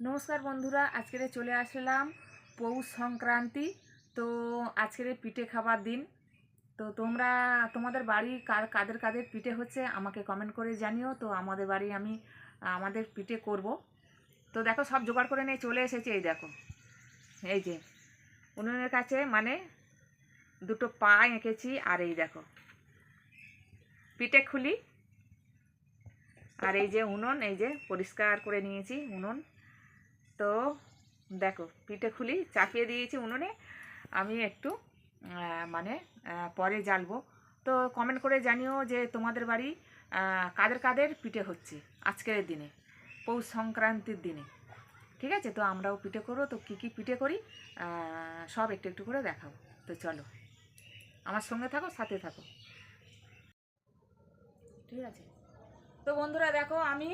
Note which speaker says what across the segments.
Speaker 1: নমস্কার বন্ধুরা, আজকে চলে আসলাম পৌষ সংক্রান্তি। তো আজকের পিঠে খাবার দিন। তো তোমাদের বাড়ি কাদের কাদের পিঠে হচ্ছে আমাকে কমেন্ট করে জানিও। তো আমাদের বাড়ি আমাদের পিঠে করব। তো দেখো, সব জোগাড় করে নিয়ে চলে এসেছে। এই দেখো, এই যে উনুনের কাছে মানে দুটো পা এঁকেছি। আর এই দেখো পিঠে খুলি। আর এই যে উনুন, এই যে পরিষ্কার করে নিয়েছি উনুন। তো দেখো, পিঠে খুলি চাপিয়ে দিয়েছি উনুনে। আমি একটু পরে জ্বালবো। তো কমেন্ট করে জানিও যে তোমাদের বাড়ি কাদের কাদের পিঠে হচ্ছে আজকের দিনে, পৌষ সংক্রান্তির দিনে। ঠিক আছে, তো আমরাও পিঠে করবো। তো কী কী পিঠে করি সব একটু একটু করে দেখাবো। তো চলো, আমার সঙ্গে থাকো, সাথে থাকো। ঠিক আছে, তো বন্ধুরা দেখো, আমি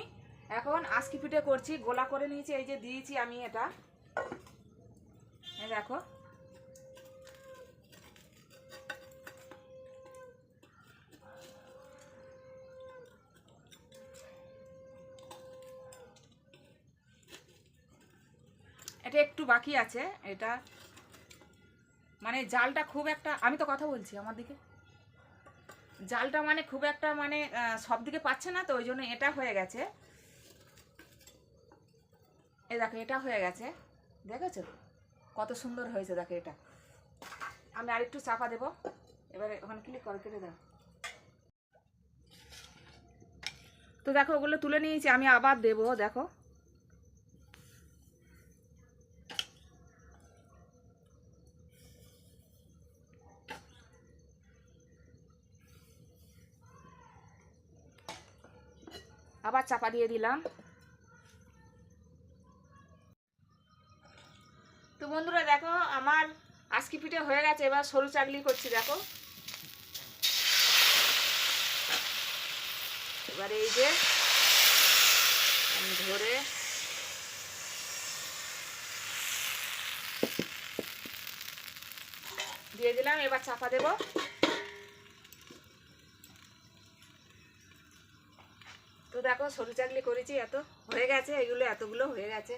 Speaker 1: এখন আজকি পিঠে করছি। গোলা করে নিয়েছি, এই যে দিয়েছি আমি এটা। দেখো, এটা একটু বাকি আছে। এটা মানে জালটা খুব একটা, আমি তো কথা বলছি আমার দিকে, জালটা মানে খুব একটা সব দিকে পাচ্ছে না। তো ওই জন্য এটা হয়ে গেছে। এই দেখো, এটা হয়ে গেছে, দেখেছো কত সুন্দর হয়েছে। দেখো, এটা আমি আরেকটু চাপা দেবো। এবারে ওখানে ক্লিক করে কেটে দাও। তো দেখো, ওগুলো তুলে নিয়েছি, আমি আবার দেবো। দেখো, আবার চাপা দিয়ে দিলাম। তো বন্ধুরা দেখো, আমার আজকি পিঠে হয়ে গেছে। এবার সরু চাকলি করছি। দেখো, এবার এই যে আমি ধরে দিয়ে দিলাম। এবার চাপা দেব। তো দেখো, সরু চাকলি করেছি, এত হয়ে গেছে, এতগুলো হয়ে গেছে।